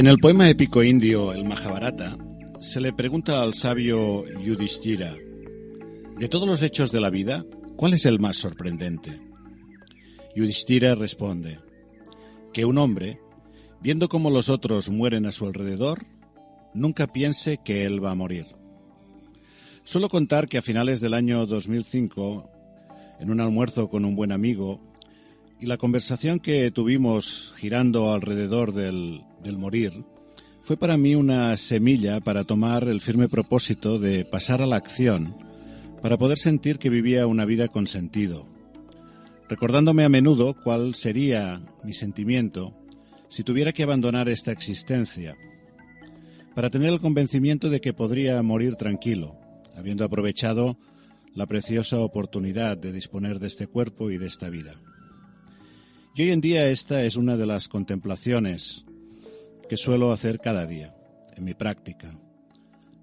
En el poema épico indio, el Mahabharata, se le pregunta al sabio Yudhishthira: de todos los hechos de la vida, ¿cuál es el más sorprendente? Yudhishthira responde: que un hombre, viendo cómo los otros mueren a su alrededor, nunca piense que él va a morir. Suelo contar que a finales del año 2005, en un almuerzo con un buen amigo, y la conversación que tuvimos girando alrededor del morir, fue para mí una semilla para tomar el firme propósito de pasar a la acción, para poder sentir que vivía una vida con sentido, recordándome a menudo cuál sería mi sentimiento si tuviera que abandonar esta existencia, para tener el convencimiento de que podría morir tranquilo, habiendo aprovechado la preciosa oportunidad de disponer de este cuerpo y de esta vida. Y hoy en día esta es una de las contemplaciones que suelo hacer cada día en mi práctica.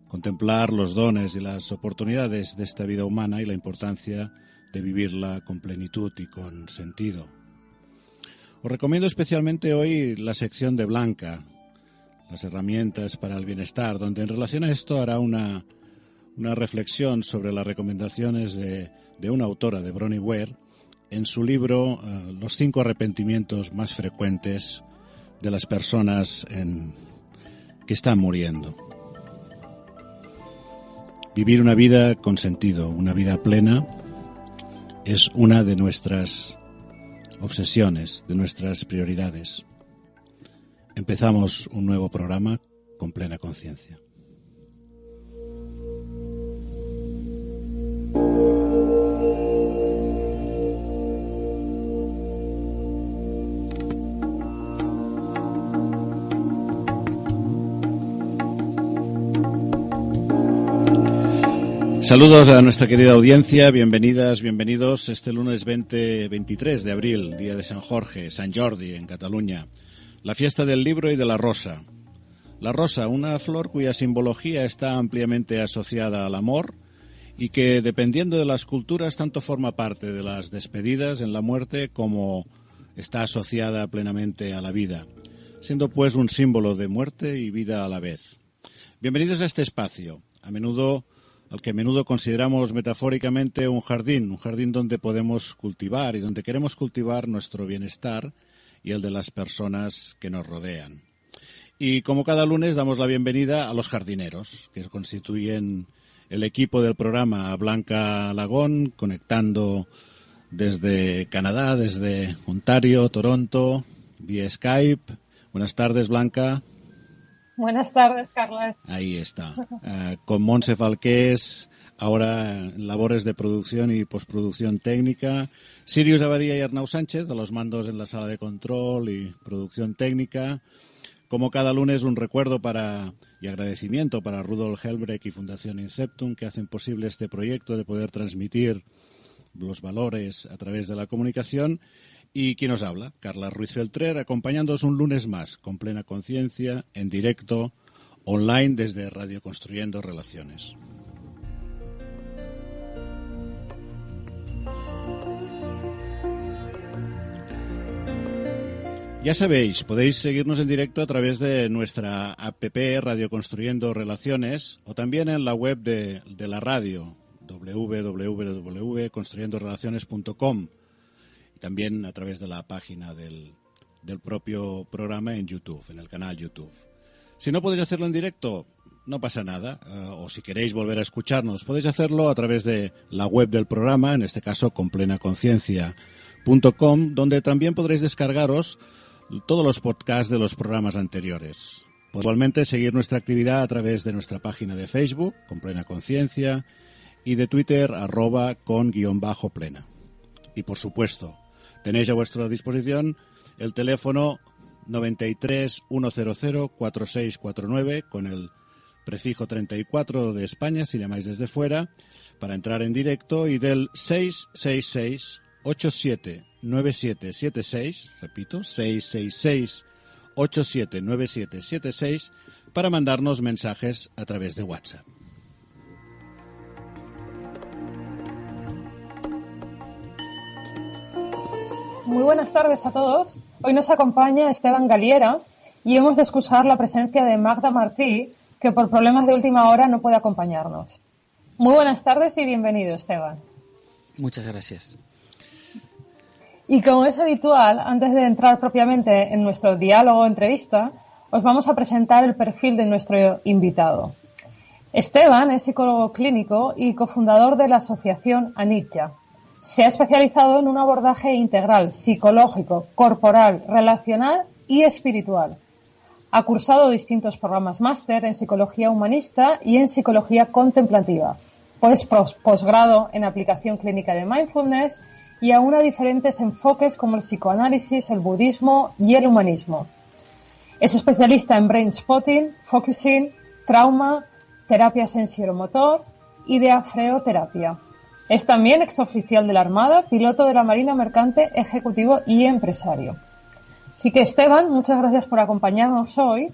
Contemplar los dones y las oportunidades de esta vida humana y la importancia de vivirla con plenitud y con sentido. Os recomiendo especialmente hoy la sección de Blanca, las herramientas para el bienestar, donde en relación a esto hará una reflexión sobre las recomendaciones de una autora, de Bronnie Ware, en su libro Los 5 arrepentimientos más frecuentes de las personas que están muriendo. Vivir una vida con sentido, una vida plena, es una de nuestras obsesiones, de nuestras prioridades. Empezamos un nuevo programa con plena conciencia. Saludos a nuestra querida audiencia, bienvenidas, bienvenidos este lunes 23 de abril, día de San Jorge, San Jordi en Cataluña, la fiesta del libro y de la rosa. La rosa, una flor cuya simbología está ampliamente asociada al amor y que, dependiendo de las culturas, tanto forma parte de las despedidas en la muerte como está asociada plenamente a la vida, siendo pues un símbolo de muerte y vida a la vez. Bienvenidos a este espacio, al que a menudo consideramos metafóricamente un jardín donde podemos cultivar y donde queremos cultivar nuestro bienestar y el de las personas que nos rodean. Y como cada lunes damos la bienvenida a los jardineros, que constituyen el equipo del programa, a Blanca Lagón, conectando desde Canadá, desde Ontario, Toronto, vía Skype. Buenas tardes, Blanca. Buenas tardes, Carlos. Ahí está. Con Montse Falqués, ahora en labores de producción y postproducción técnica. Sirius Abadía y Arnau Sánchez, a los mandos en la sala de control y producción técnica. Como cada lunes, un recuerdo y agradecimiento para Rudolf Helbrecht y Fundación Inceptum, que hacen posible este proyecto de poder transmitir los valores a través de la comunicación. Y quien os habla, Carla Ruiz Feltrer, acompañándoos un lunes más, con plena conciencia, en directo, online desde Radio Construyendo Relaciones. Ya sabéis, podéis seguirnos en directo a través de nuestra app Radio Construyendo Relaciones o también en la web de la radio, www.construyendorelaciones.com. También a través de la página del propio programa en YouTube, en el canal YouTube. Si no podéis hacerlo en directo, no pasa nada. O si queréis volver a escucharnos, podéis hacerlo a través de la web del programa, en este caso complenaconciencia.com, donde también podréis descargaros todos los podcasts de los programas anteriores. Igualmente seguir nuestra actividad a través de nuestra página de Facebook, con Plena Conciencia, y de Twitter, @con_plena. Y por supuesto, tenéis a vuestra disposición el teléfono 93 100 4649 con el prefijo 34 de España, si llamáis desde fuera, para entrar en directo, y del 666 879776, repito, 666 879776, para mandarnos mensajes a través de WhatsApp. Muy buenas tardes a todos. Hoy nos acompaña Esteban Galiera y hemos de excusar la presencia de Magda Martí, que por problemas de última hora no puede acompañarnos. Muy buenas tardes y bienvenido, Esteban. Muchas gracias. Y como es habitual, antes de entrar propiamente en nuestro diálogo o entrevista, os vamos a presentar el perfil de nuestro invitado. Esteban es psicólogo clínico y cofundador de la asociación Anitya. Se ha especializado en un abordaje integral, psicológico, corporal, relacional y espiritual. Ha cursado distintos programas máster en psicología humanista y en psicología contemplativa, pues posgrado en aplicación clínica de mindfulness y aún a diferentes enfoques como el psicoanálisis, el budismo y el humanismo. Es especialista en brain spotting, focusing, trauma, terapia sensoromotor y diafreoterapia. Es también exoficial de la Armada, piloto de la Marina Mercante, ejecutivo y empresario. Así que, Esteban, muchas gracias por acompañarnos hoy.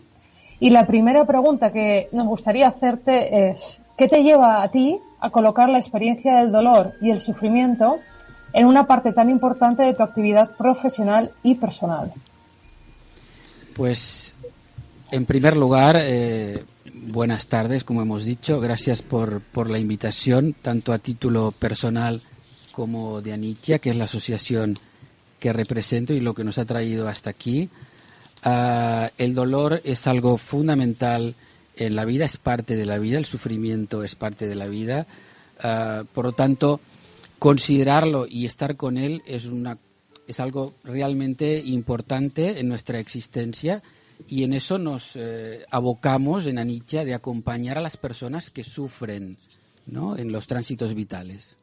Y la primera pregunta que nos gustaría hacerte es, ¿qué te lleva a ti a colocar la experiencia del dolor y el sufrimiento en una parte tan importante de tu actividad profesional y personal? Pues, en primer lugar, buenas tardes, como hemos dicho. Gracias por la invitación, tanto a título personal como de Anitya, que es la asociación que represento y lo que nos ha traído hasta aquí. El dolor es algo fundamental en la vida, es parte de la vida, el sufrimiento es parte de la vida. Por lo tanto, considerarlo y estar con él es algo realmente importante en nuestra existencia. Y en eso nos abocamos en Anitya de acompañar a las personas que sufren, ¿no?, en los tránsitos vitales.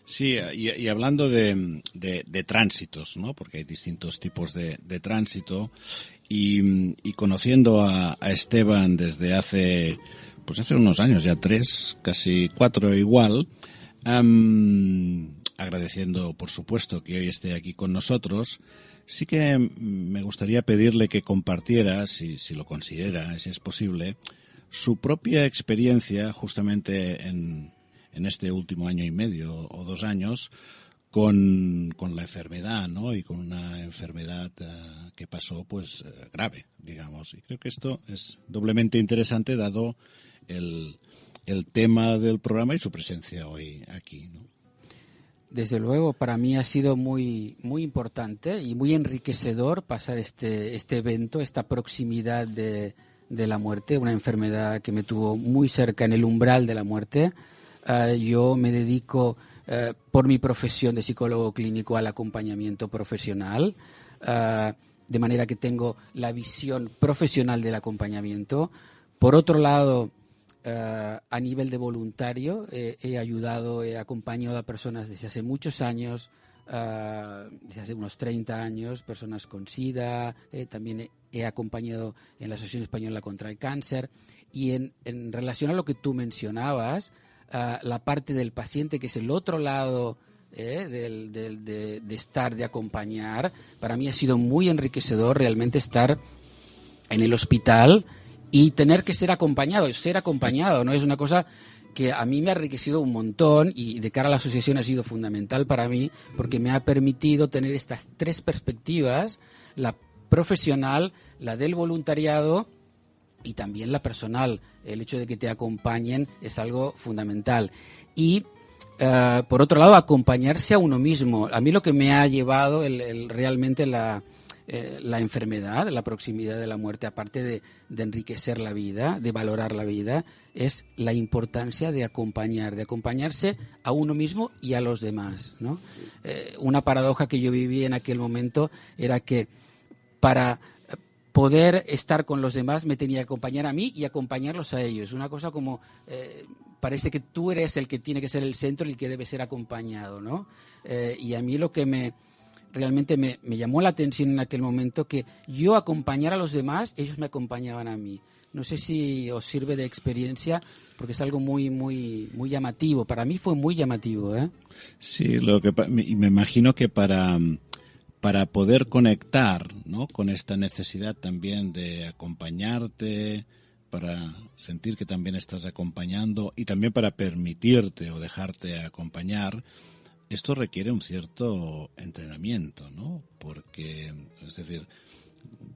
Sí, y hablando de tránsitos, ¿no?, porque hay distintos tipos de tránsito, y conociendo a Esteban desde hace unos años, ya 3, casi 4 igual, agradeciendo por supuesto que hoy esté aquí con nosotros. Sí que me gustaría pedirle que compartiera, si lo considera, si es posible, su propia experiencia justamente en este último año y medio o 2 años con la enfermedad, ¿no? Y con una enfermedad que pasó grave, digamos. Y creo que esto es doblemente interesante dado el tema del programa y su presencia hoy aquí, ¿no? Desde luego, para mí ha sido muy importante y muy enriquecedor pasar este evento, esta proximidad de la muerte, una enfermedad que me tuvo muy cerca en el umbral de la muerte. Yo me dedico, por mi profesión de psicólogo clínico, al acompañamiento profesional, de manera que tengo la visión profesional del acompañamiento. Por otro lado, a nivel de voluntario, he acompañado a personas desde hace muchos años, desde hace unos 30 años, personas con SIDA, también he acompañado en la Asociación Española contra el Cáncer, y en relación a lo que tú mencionabas, la parte del paciente, que es el otro lado de estar, de acompañar, para mí ha sido muy enriquecedor realmente estar en el hospital y tener que ser acompañado, ¿no? Es una cosa que a mí me ha enriquecido un montón y de cara a la asociación ha sido fundamental para mí porque me ha permitido tener estas 3 perspectivas, la profesional, la del voluntariado y también la personal. El hecho de que te acompañen es algo fundamental. Y por otro lado, acompañarse a uno mismo. A mí lo que me ha llevado realmente la enfermedad, la proximidad de la muerte, aparte de enriquecer la vida, de valorar la vida, es la importancia de acompañarse a uno mismo y a los demás, ¿no? Una paradoja que yo viví en aquel momento era que para poder estar con los demás me tenía que acompañar a mí y acompañarlos a ellos. Una cosa como parece que tú eres el que tiene que ser el centro y el que debe ser acompañado, ¿no? Y a mí lo que realmente me llamó la atención en aquel momento, que yo acompañara a los demás, ellos me acompañaban a mí. No sé si os sirve de experiencia, porque es algo muy llamativo. Para mí fue muy llamativo, ¿eh? Sí, y me imagino que para poder conectar, ¿no?, con esta necesidad también de acompañarte, para sentir que también estás acompañando y también para permitirte o dejarte acompañar, esto requiere un cierto entrenamiento, ¿no? Porque, es decir,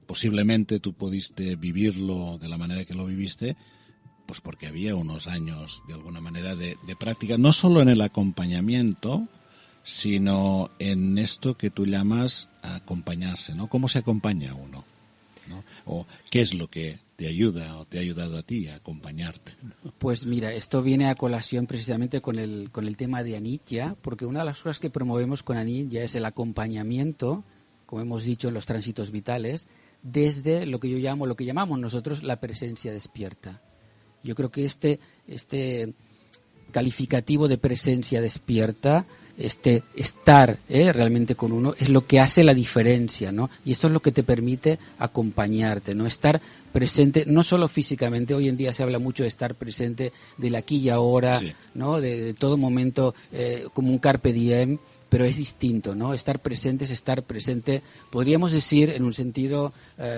posiblemente tú pudiste vivirlo de la manera que lo viviste, pues porque había unos años, de alguna manera, de práctica, no solo en el acompañamiento, sino en esto que tú llamas acompañarse, ¿no? ¿Cómo se acompaña uno? ¿No? O qué es lo que te ayuda o te ha ayudado a ti a acompañarte, ¿no? Pues mira, esto viene a colación precisamente con el tema de Anitya, porque una de las cosas que promovemos con Anitya es el acompañamiento, como hemos dicho, en los tránsitos vitales, desde lo que yo llamo, lo que llamamos nosotros la presencia despierta. Yo creo que este calificativo de presencia despierta, estar realmente con uno, es lo que hace la diferencia, ¿no? Y esto es lo que te permite acompañarte, ¿no? Estar presente, no solo físicamente, hoy en día se habla mucho de estar presente del aquí y ahora, sí, ¿no? De todo momento, como un carpe diem, pero es distinto, ¿no? Estar presente es estar presente, podríamos decir, en un sentido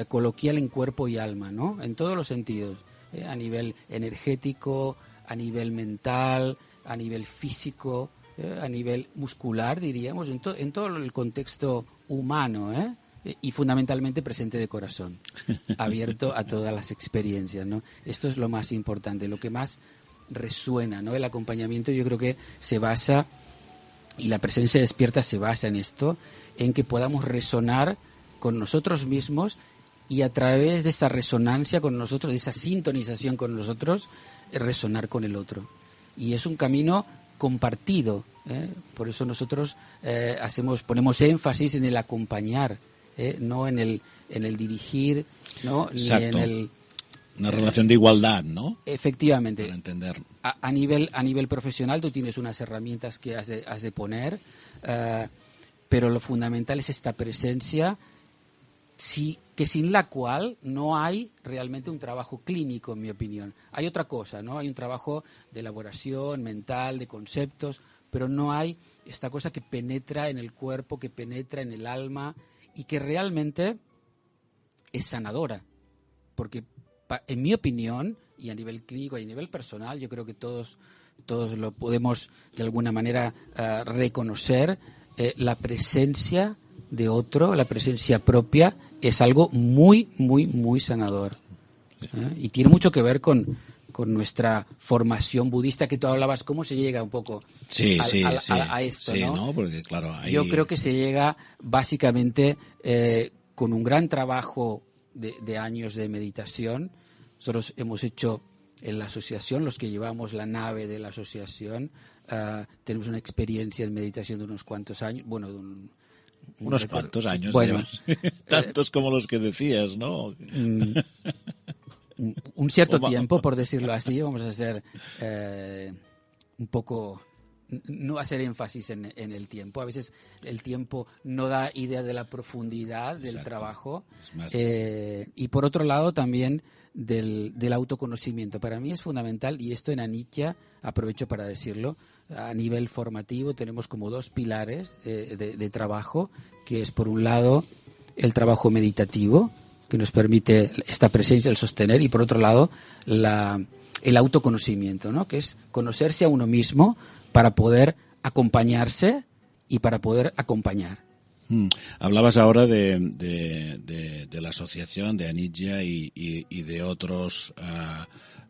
coloquial, en cuerpo y alma, ¿no? En todos los sentidos, a nivel energético, a nivel mental, a nivel físico, a nivel muscular, diríamos, en todo el contexto humano, y fundamentalmente presente de corazón, abierto a todas las experiencias, ¿no? Esto es lo más importante, lo que más resuena, ¿no? El acompañamiento, yo creo que se basa, y la presencia despierta se basa en esto, en que podamos resonar con nosotros mismos y a través de esa resonancia con nosotros, de esa sintonización con nosotros, resonar con el otro. Y es un camino compartido, por eso nosotros ponemos énfasis en el acompañar, no en el dirigir, no, ni en el una relación de igualdad, ¿no? Efectivamente. Para entender. A nivel profesional tú tienes unas herramientas que has de poner, pero lo fundamental es esta presencia, que sin la cual no hay realmente un trabajo clínico, en mi opinión. Hay otra cosa, ¿no? Hay un trabajo de elaboración mental, de conceptos, pero no hay esta cosa que penetra en el cuerpo, que penetra en el alma y que realmente es sanadora. Porque, en mi opinión, y a nivel clínico y a nivel personal, yo creo que todos lo podemos de alguna manera reconocer, la presencia de otro, la presencia propia, es algo muy, muy, muy sanador. Y tiene mucho que ver con nuestra formación budista, que tú hablabas, cómo se llega un poco a esto, ¿no? ¿no? Porque, claro, yo creo que se llega básicamente con un gran trabajo de años de meditación. Nosotros hemos hecho en la asociación, los que llevamos la nave de la asociación, tenemos una experiencia en meditación de unos cuantos años, bueno, unos cuantos años, bueno, tantos como los que decías, ¿no? Un cierto tiempo, por decirlo así. Vamos a hacer un poco, no hacer énfasis en el tiempo. A veces el tiempo no da idea de la profundidad del Exacto. trabajo. Más... y por otro lado también del autoconocimiento. Para mí es fundamental, y esto en Anitya aprovecho para decirlo, a nivel formativo tenemos como dos pilares de trabajo, que es por un lado el trabajo meditativo, que nos permite esta presencia, el sostener, y por otro lado el autoconocimiento, ¿no? Que es conocerse a uno mismo para poder acompañarse y para poder acompañar. Hablabas ahora de la asociación de Anitya y de otros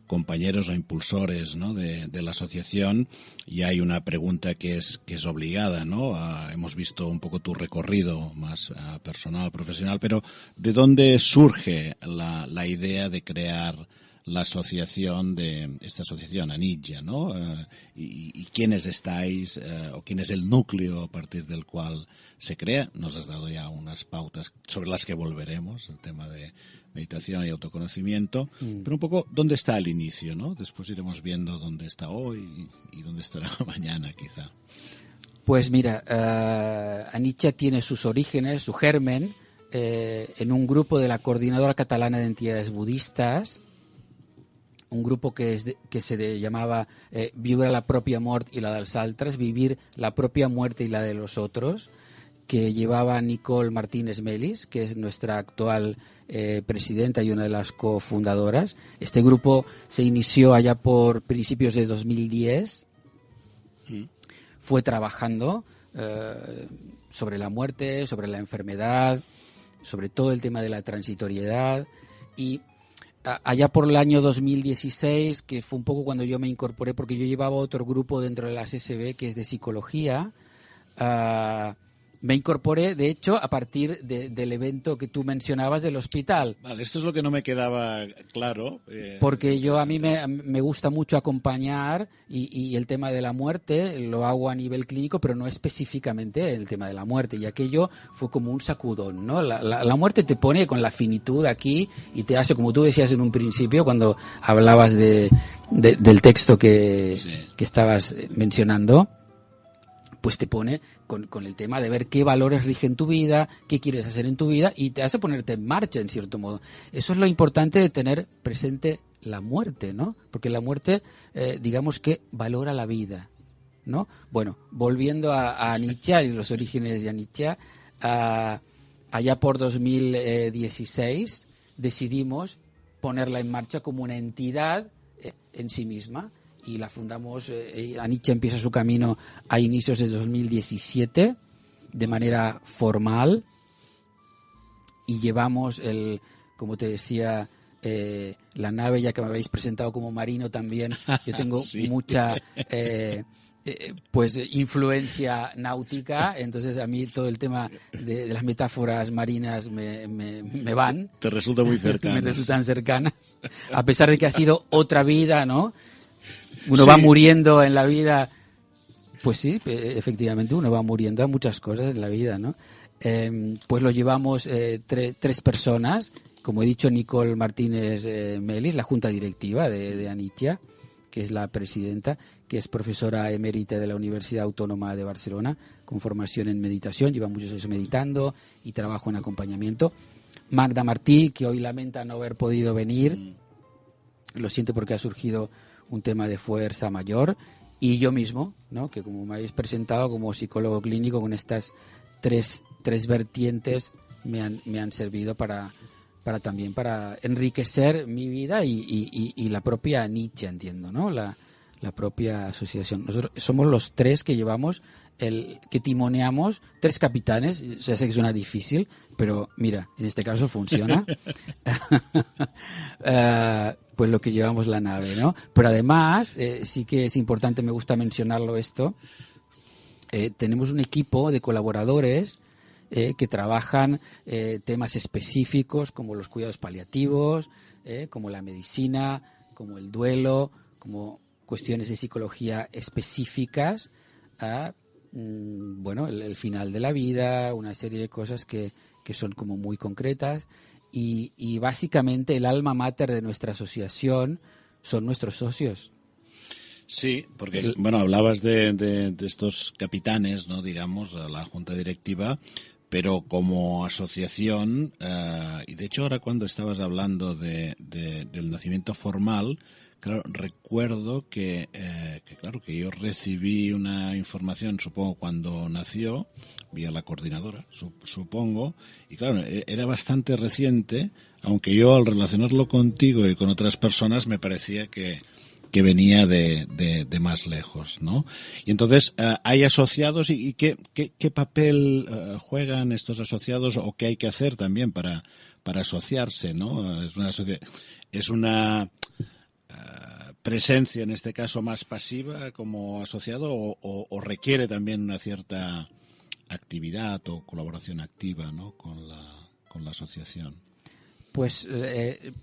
compañeros o impulsores, ¿no? de la asociación, y hay una pregunta que es obligada, ¿no? Hemos visto un poco tu recorrido más personal, profesional, pero ¿de dónde surge la idea de crear esta asociación Anitya, ¿no? Y quiénes estáis, o quién es el núcleo a partir del cual se crea? Nos has dado ya unas pautas sobre las que volveremos, el tema de meditación y autoconocimiento, pero un poco dónde está el inicio, ¿no? Después iremos viendo dónde está hoy y dónde estará mañana, quizá. Pues mira, Anitya tiene sus orígenes, su germen, en un grupo de la Coordinadora Catalana de Entidades Budistas, un grupo que se llamaba Viure la propia mort i la dels altres, vivir la propia muerte y la de los otros, que llevaba Nicole Martínez Melis, que es nuestra actual presidenta y una de las cofundadoras. Este grupo se inició allá por principios de 2010. Fue trabajando sobre la muerte, sobre la enfermedad, sobre todo el tema de la transitoriedad. Y allá por el año 2016, que fue un poco cuando yo me incorporé, porque yo llevaba otro grupo dentro de las SB que es de psicología, me incorporé, de hecho, a partir del evento que tú mencionabas del hospital. Vale, esto es lo que no me quedaba claro. Porque a mí me gusta mucho acompañar y el tema de la muerte lo hago a nivel clínico, pero no específicamente el tema de la muerte. Y aquello fue como un sacudón, ¿no? La muerte te pone con la finitud aquí y te hace, como tú decías en un principio, cuando hablabas del texto que estabas mencionando, pues te pone con el tema de ver qué valores rigen tu vida, qué quieres hacer en tu vida y te hace ponerte en marcha, en cierto modo. Eso es lo importante de tener presente la muerte, ¿no? Porque la muerte, digamos que valora la vida, ¿no? Bueno, volviendo a Nietzsche y los orígenes de Nietzsche, allá por 2016 decidimos ponerla en marcha como una entidad en sí misma. Y la fundamos, Nietzsche empieza su camino a inicios de 2017 de manera formal y llevamos como te decía, la nave, ya que me habéis presentado como marino también, yo tengo mucha pues influencia náutica, entonces a mí todo el tema de las metáforas marinas me van. Te resulta muy cercano. Me resultan cercanas, a pesar de que ha sido otra vida, ¿no? Uno va muriendo en la vida, pues sí, efectivamente uno va muriendo a muchas cosas en la vida, ¿no? Pues lo llevamos tres personas, como he dicho, Nicole Martínez Melis, la junta directiva de Anitia, que es la presidenta, que es profesora emérita de la Universidad Autónoma de Barcelona, con formación en meditación, lleva muchos años meditando y trabajo en acompañamiento. Magda Martí, que hoy lamenta no haber podido venir, lo siento porque ha surgido un tema de fuerza mayor, y yo mismo, ¿no? Que como me habéis presentado como psicólogo clínico, con estas tres vertientes me han servido para enriquecer mi vida y la propia Nietzsche, entiendo, ¿no? La propia asociación. Nosotros somos los tres que llevamos que timoneamos, tres capitanes. Ya sé que suena difícil, pero mira, en este caso funciona. Pues lo que llevamos la nave, ¿no? Pero además, sí que es importante, me gusta mencionarlo esto, tenemos un equipo de colaboradores que trabajan temas específicos como los cuidados paliativos, como la medicina, como el duelo, como cuestiones de psicología específicas a el final de la vida, una serie de cosas que son como muy concretas y básicamente el alma mater de nuestra asociación son nuestros socios. Sí, porque hablabas de estos capitanes, ¿no? Digamos, la junta directiva, pero como asociación, y de hecho ahora cuando estabas hablando del nacimiento formal, claro, recuerdo que yo recibí una información, supongo, cuando nació, vía la coordinadora, supongo, y claro, era bastante reciente, aunque yo al relacionarlo contigo y con otras personas me parecía que venía de más lejos, ¿no? Y entonces, ¿hay asociados y qué papel juegan estos asociados o qué hay que hacer también para asociarse, ¿no? Es una presencia, en este caso, más pasiva como asociado o requiere también una cierta actividad o colaboración activa, ¿no? con la asociación. Pues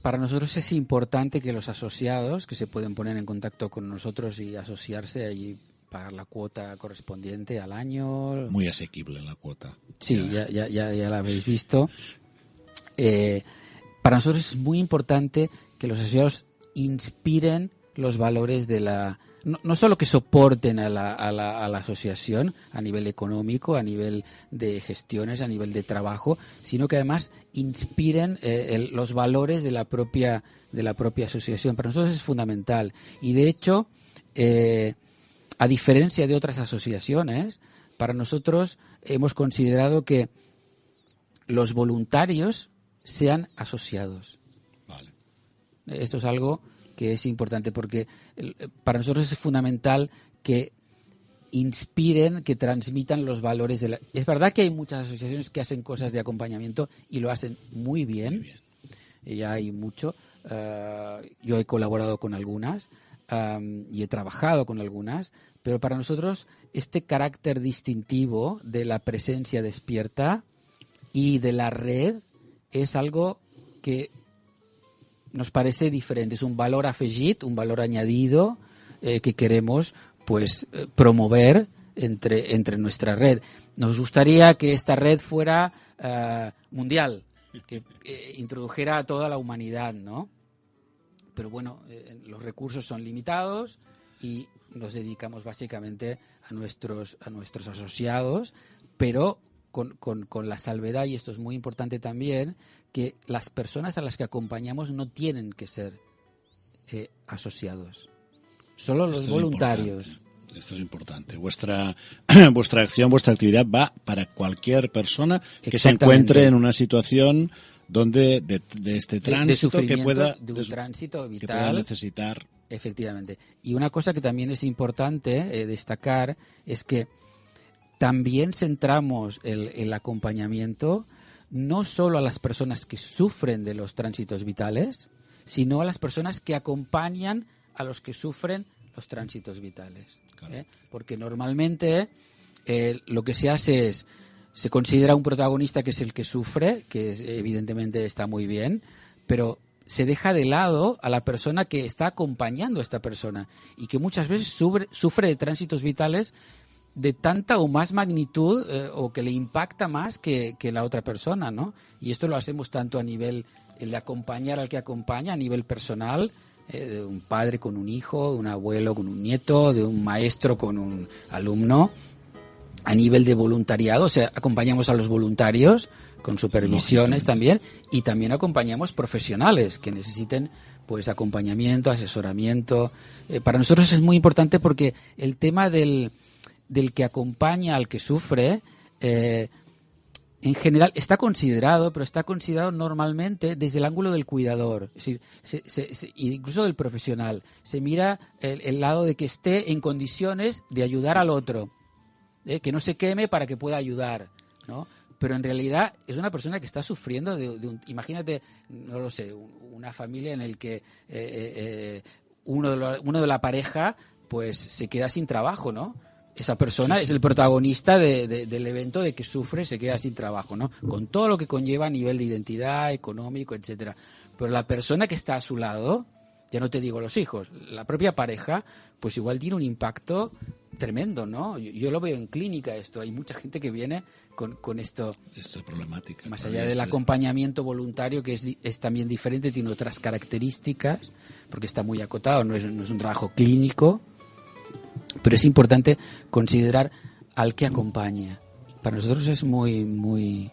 para nosotros es importante que los asociados, que se pueden poner en contacto con nosotros y asociarse y pagar la cuota correspondiente al año. Muy asequible la cuota. Sí, ya la habéis visto. Para nosotros es muy importante que los asociados inspiren los valores de no solo que soporten a la asociación a nivel económico, a nivel de gestiones, a nivel de trabajo, sino que además inspiren los valores de la propia asociación. Para nosotros es fundamental y de hecho, a diferencia de otras asociaciones, para nosotros hemos considerado que los voluntarios sean asociados. Vale. Esto es algo que es importante porque para nosotros es fundamental que inspiren, que transmitan los valores de la... Es verdad que hay muchas asociaciones que hacen cosas de acompañamiento y lo hacen muy bien. Ya hay mucho. Yo he colaborado con algunas y he trabajado con algunas, pero para nosotros este carácter distintivo de la presencia despierta y de la red es algo que nos parece diferente. Es un valor afegit, un valor añadido que queremos pues promover entre nuestra red. Nos gustaría que esta red fuera mundial, que introdujera a toda la humanidad, ¿no? Pero bueno, los recursos son limitados y nos dedicamos básicamente a nuestros asociados, pero con la salvedad, y esto es muy importante también, que las personas a las que acompañamos no tienen que ser asociados. Solo los voluntarios. Esto es importante. Vuestra acción, vuestra actividad va para cualquier persona que se encuentre en una situación donde de este tránsito de que pueda un tránsito vital, que pueda necesitar. Efectivamente. Y una cosa que también es importante destacar es que también centramos el acompañamiento no solo a las personas que sufren de los tránsitos vitales, sino a las personas que acompañan a los que sufren los tránsitos vitales. Claro. Porque normalmente lo que se hace es, se considera un protagonista que es el que sufre, que evidentemente está muy bien, pero se deja de lado a la persona que está acompañando a esta persona y que muchas veces sufre de tránsitos vitales de tanta o más magnitud o que le impacta más que la otra persona, ¿no? Y esto lo hacemos tanto a nivel de acompañar al que acompaña, a nivel personal, de un padre con un hijo, de un abuelo con un nieto, de un maestro con un alumno, a nivel de voluntariado, o sea, acompañamos a los voluntarios con supervisiones también, y también acompañamos profesionales que necesiten pues acompañamiento, asesoramiento. Para nosotros es muy importante porque el tema del que acompaña al que sufre en general está considerado, pero está considerado normalmente desde el ángulo del cuidador, es decir, incluso del profesional. Se mira el lado de que esté en condiciones de ayudar al otro, que no se queme para que pueda ayudar, ¿no? Pero en realidad es una persona que está sufriendo imagínate, no lo sé, una familia en el que uno de la pareja pues se queda sin trabajo, ¿no? Esa persona es el protagonista del evento de que sufre, se queda sin trabajo, ¿no? Con todo lo que conlleva a nivel de identidad, económico, etcétera. Pero la persona que está a su lado, ya no te digo los hijos, la propia pareja, pues igual tiene un impacto tremendo, ¿no? Yo lo veo en clínica esto. Hay mucha gente que viene con esto. Esta problemática. Más allá del acompañamiento voluntario, que es también diferente, tiene otras características, porque está muy acotado, no es un trabajo clínico. Pero es importante considerar al que acompaña. Para nosotros es muy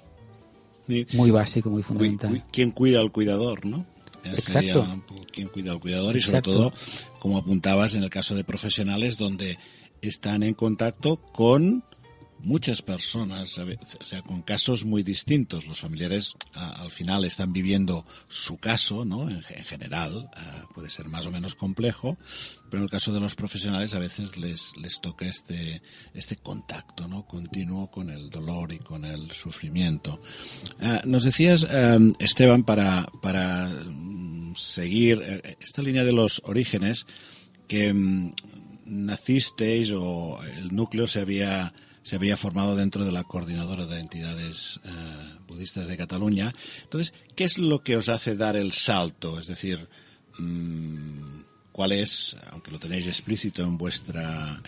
básico, muy fundamental. ¿Quién cuida al cuidador, no? Exacto. ¿Quién cuida al cuidador? Y Exacto. sobre todo, como apuntabas, en el caso de profesionales donde están en contacto con muchas personas, o sea, con casos muy distintos. Los familiares al final están viviendo su caso, ¿no? En general puede ser más o menos complejo, pero en el caso de los profesionales a veces les toca este contacto, ¿no? Continuo con el dolor y con el sufrimiento. Nos decías, Esteban, para seguir esta línea de los orígenes, que nacisteis o el núcleo se había formado dentro de la Coordinadora de Entidades Budistas de Cataluña. Entonces, ¿qué es lo que os hace dar el salto? Es decir, ¿cuál es, aunque lo tenéis explícito en vuestra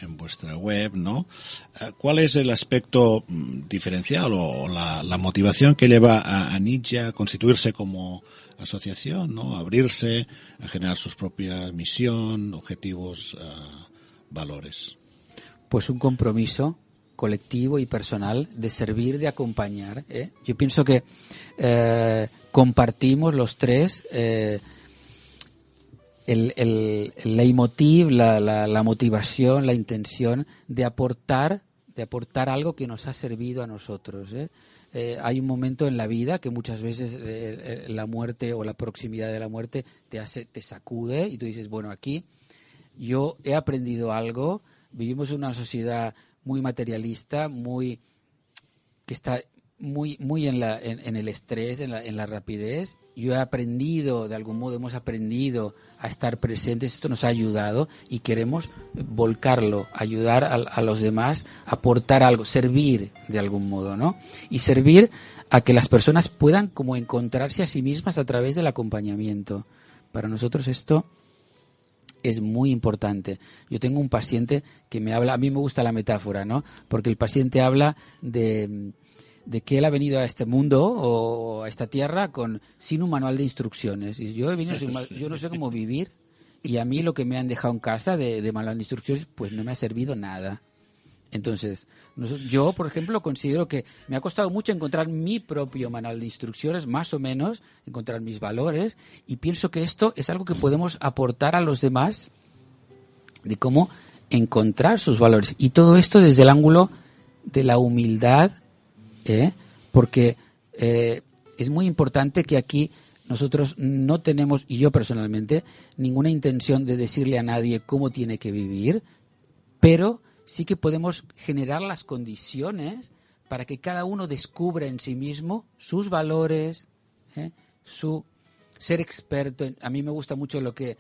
web, ¿no? ¿Cuál es el aspecto diferencial o la motivación que lleva a Nidja a constituirse como asociación, ¿no? A abrirse, a generar sus propias misión, objetivos, valores? Pues un compromiso colectivo y personal de servir, de acompañar. Yo pienso que compartimos los tres el leitmotiv, la motivación, la intención de aportar algo que nos ha servido a nosotros. Hay un momento en la vida que muchas veces la muerte o la proximidad de la muerte te sacude y tú dices, bueno, aquí yo he aprendido algo, vivimos en una sociedad muy materialista, que está muy en el estrés, en la rapidez. Yo he aprendido, de algún modo hemos aprendido a estar presentes, esto nos ha ayudado y queremos volcarlo, ayudar a los demás, aportar algo, servir de algún modo, ¿no? Y servir a que las personas puedan como encontrarse a sí mismas a través del acompañamiento. Para nosotros esto es muy importante. Yo tengo un paciente que me habla, a mí me gusta la metáfora, ¿no? Porque el paciente habla de que él ha venido a este mundo o a esta tierra sin un manual de instrucciones. Y yo he venido yo no sé cómo vivir, y a mí lo que me han dejado en casa de manual de instrucciones pues no me ha servido nada. Entonces, yo, por ejemplo, considero que me ha costado mucho encontrar mi propio manual de instrucciones, más o menos, encontrar mis valores, y pienso que esto es algo que podemos aportar a los demás, de cómo encontrar sus valores. Y todo esto desde el ángulo de la humildad, porque es muy importante que aquí nosotros no tenemos, y yo personalmente, ninguna intención de decirle a nadie cómo tiene que vivir, pero sí que podemos generar las condiciones para que cada uno descubra en sí mismo sus valores, su ser experto. A mí me gusta mucho lo que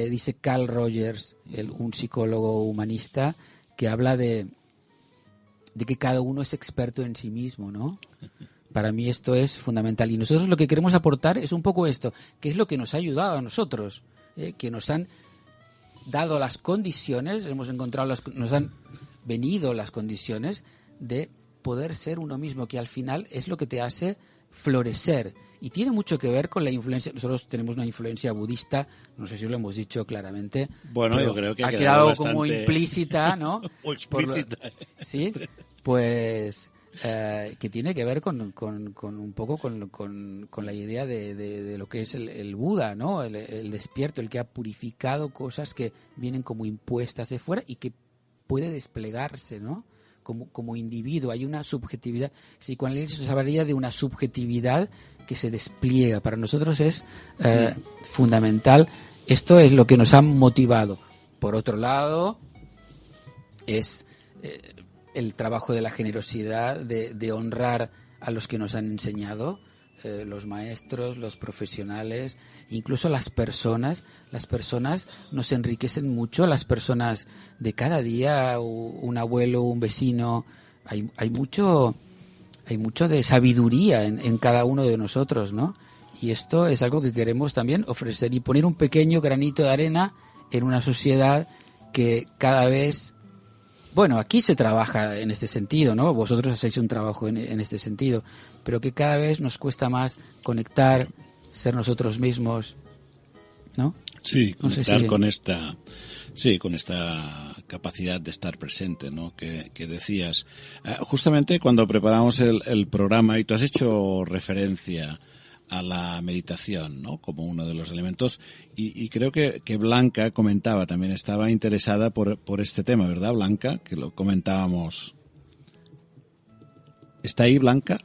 dice Carl Rogers, un psicólogo humanista, que habla de que cada uno es experto en sí mismo, ¿no? Para mí esto es fundamental. Y nosotros lo que queremos aportar es un poco esto, que es lo que nos ha ayudado a nosotros, que nos han dado las condiciones, nos han venido las condiciones de poder ser uno mismo, que al final es lo que te hace florecer. Y tiene mucho que ver con la influencia. Nosotros tenemos una influencia budista, no sé si lo hemos dicho claramente. Bueno, yo creo que ha quedado bastante... como implícita, ¿no? explícita. Sí, pues que tiene que ver con un poco con la idea de lo que es el Buda, ¿no? El despierto, el que ha purificado cosas que vienen como impuestas de fuera y que puede desplegarse, ¿no? Como individuo. Hay una subjetividad. Psicoanálisis nos hablaría de una subjetividad que se despliega. Para nosotros es fundamental. Esto es lo que nos ha motivado. Por otro lado, es el trabajo de la generosidad, de honrar a los que nos han enseñado, los maestros, los profesionales, incluso las personas. Las personas nos enriquecen mucho, las personas de cada día, un abuelo, un vecino. Hay mucho de sabiduría en cada uno de nosotros, ¿no? Y esto es algo que queremos también ofrecer y poner un pequeño granito de arena en una sociedad que cada vez... Bueno, aquí se trabaja en este sentido, ¿no? Vosotros hacéis un trabajo en este sentido, pero que cada vez nos cuesta más conectar, ser nosotros mismos, ¿no? Sí, conectar no sé si... con esta capacidad de estar presente, ¿no? Que decías. Justamente cuando preparamos el programa, y tú has hecho referencia a la meditación, ¿no? Como uno de los elementos, y creo que Blanca comentaba, también estaba interesada por este tema, ¿verdad, Blanca? Que lo comentábamos. ¿Está ahí, Blanca?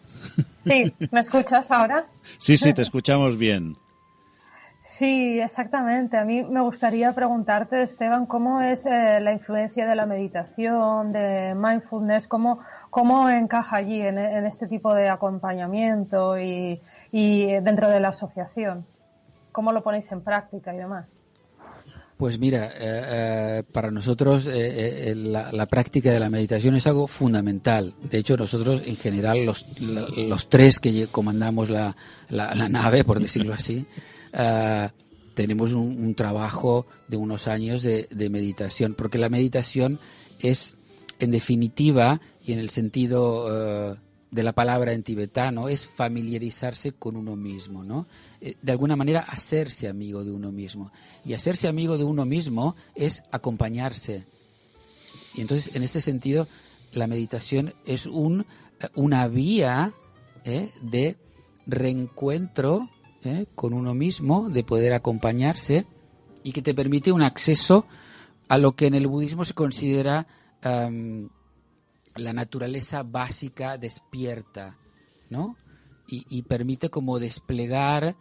Sí, ¿me escuchas ahora? Sí, te escuchamos bien. Sí, exactamente. A mí me gustaría preguntarte, Esteban, ¿cómo es la influencia de la meditación, de mindfulness? ¿Cómo encaja allí en este tipo de acompañamiento y dentro de la asociación? ¿Cómo lo ponéis en práctica y demás? Pues mira, para nosotros la práctica de la meditación es algo fundamental. De hecho, nosotros en general, los tres que comandamos la nave, por decirlo así, tenemos un trabajo de unos años de meditación, porque la meditación es, en definitiva, y en el sentido de la palabra en tibetano, es familiarizarse con uno mismo, ¿no? De alguna manera hacerse amigo de uno mismo. Y hacerse amigo de uno mismo es acompañarse. Y entonces, en este sentido, la meditación es una vía de reencuentro con uno mismo, de poder acompañarse, y que te permite un acceso a lo que en el budismo se considera la naturaleza básica despierta, ¿no? Y permite como desplegar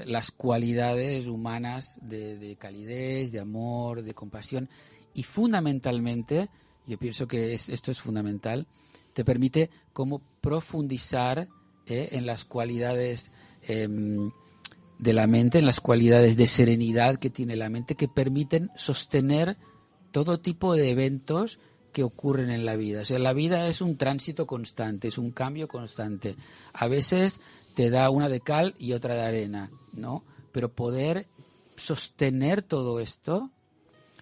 las cualidades humanas de calidez, de amor, de compasión, y fundamentalmente, yo pienso que esto es fundamental, te permite cómo profundizar en las cualidades de la mente, en las cualidades de serenidad que tiene la mente, que permiten sostener todo tipo de eventos que ocurren en la vida. O sea, la vida es un tránsito constante, es un cambio constante. A veces te da una de cal y otra de arena, ¿no? Pero poder sostener todo esto,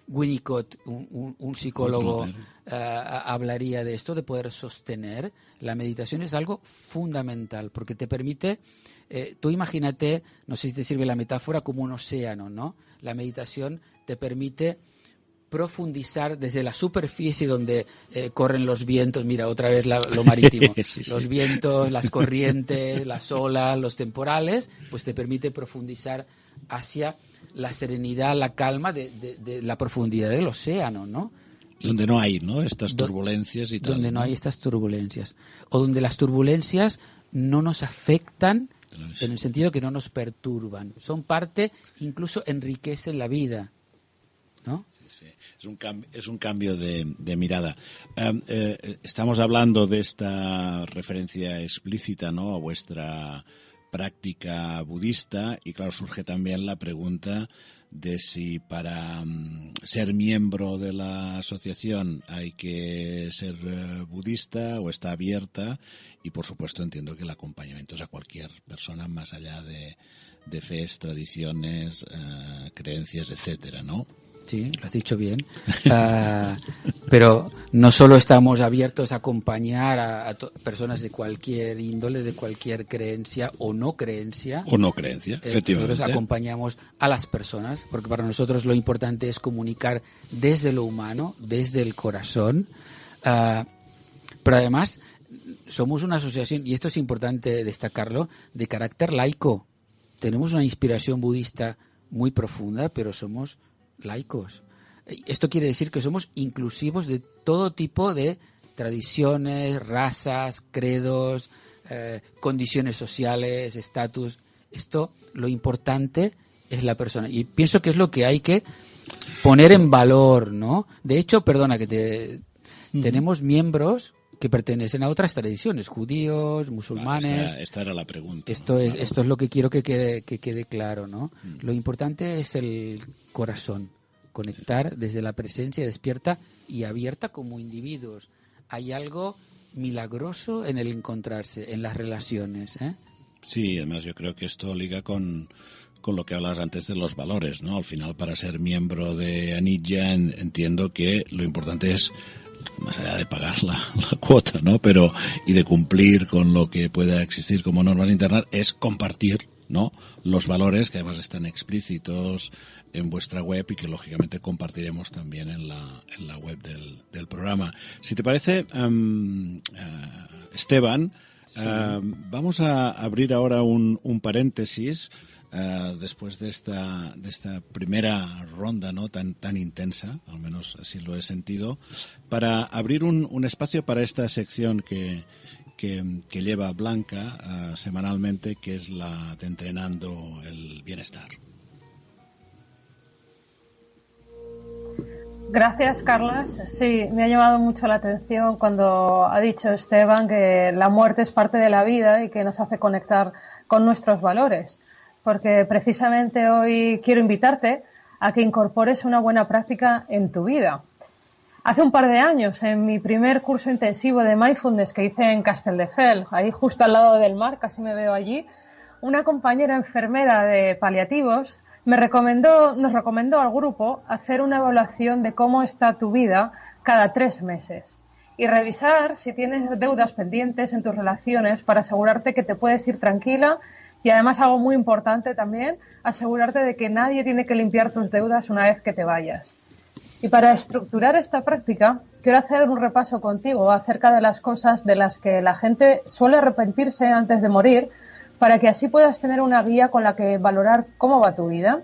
Winnicott, un psicólogo, hablaría de esto, de poder sostener. La meditación es algo fundamental porque te permite, tú imagínate, no sé si te sirve la metáfora, como un océano, ¿no? La meditación te permite profundizar desde la superficie donde corren los vientos, mira, otra vez lo marítimo, sí. Los vientos, las corrientes, las olas, los temporales, pues te permite profundizar hacia la serenidad, la calma de la profundidad del océano, ¿no? Donde no hay, ¿no?, estas turbulencias y tal. Donde no hay estas turbulencias. O donde las turbulencias no nos afectan en el sentido que no nos perturban. Son parte, incluso enriquecen la vida, ¿no? Sí. Es un cambio de mirada. Estamos hablando de esta referencia explícita, ¿no?, a vuestra práctica budista, y claro, surge también la pregunta de si para ser miembro de la asociación hay que ser budista o está abierta, y por supuesto entiendo que el acompañamiento es a cualquier persona más allá de fes, tradiciones, creencias, etcétera, ¿no? Sí, lo has dicho bien. Pero no solo estamos abiertos a acompañar a personas de cualquier índole, de cualquier creencia o no creencia. O no creencia, efectivamente. Nosotros acompañamos a las personas, porque para nosotros lo importante es comunicar desde lo humano, desde el corazón. Pero además, somos una asociación, y esto es importante destacarlo, de carácter laico. Tenemos una inspiración budista muy profunda, pero somos laicos. Esto quiere decir que somos inclusivos de todo tipo de tradiciones, razas, credos, condiciones sociales, estatus. Esto, lo importante es la persona. Y pienso que es lo que hay que poner en valor, ¿no? De hecho, perdona que tenemos miembros que pertenecen a otras tradiciones, judíos, musulmanes. Esta era la pregunta. Esto es lo que quiero que quede claro, ¿no? Lo importante es el corazón, conectar desde la presencia despierta y abierta como individuos. Hay algo milagroso en el encontrarse, en las relaciones, ¿eh? Sí, además yo creo que esto liga con lo que hablabas antes de los valores, ¿no? Al final, para ser miembro de Anidya, entiendo que lo importante es, más allá de pagar la cuota, ¿no?, pero y de cumplir con lo que pueda existir como normas internas, es compartir, ¿no?, los valores que además están explícitos en vuestra web y que lógicamente compartiremos también en la web del programa. Si te parece, Esteban, sí. Vamos a abrir ahora un paréntesis después de esta primera ronda, ¿no?, tan intensa, al menos así lo he sentido, para abrir un espacio para esta sección que lleva Blanca semanalmente, que es la de Entrenando el Bienestar. Gracias, Carlas. Sí, me ha llamado mucho la atención cuando ha dicho Esteban que la muerte es parte de la vida y que nos hace conectar con nuestros valores. Porque precisamente hoy quiero invitarte a que incorpores una buena práctica en tu vida. Hace un par de años, en mi primer curso intensivo de mindfulness que hice en Castelldefels, ahí justo al lado del mar, casi me veo allí, una compañera enfermera de paliativos nos recomendó al grupo hacer una evaluación de cómo está tu vida cada 3 meses y revisar si tienes deudas pendientes en tus relaciones para asegurarte que te puedes ir tranquila. Y además, algo muy importante también, asegurarte de que nadie tiene que limpiar tus deudas una vez que te vayas. Y para estructurar esta práctica, quiero hacer un repaso contigo acerca de las cosas de las que la gente suele arrepentirse antes de morir, para que así puedas tener una guía con la que valorar cómo va tu vida.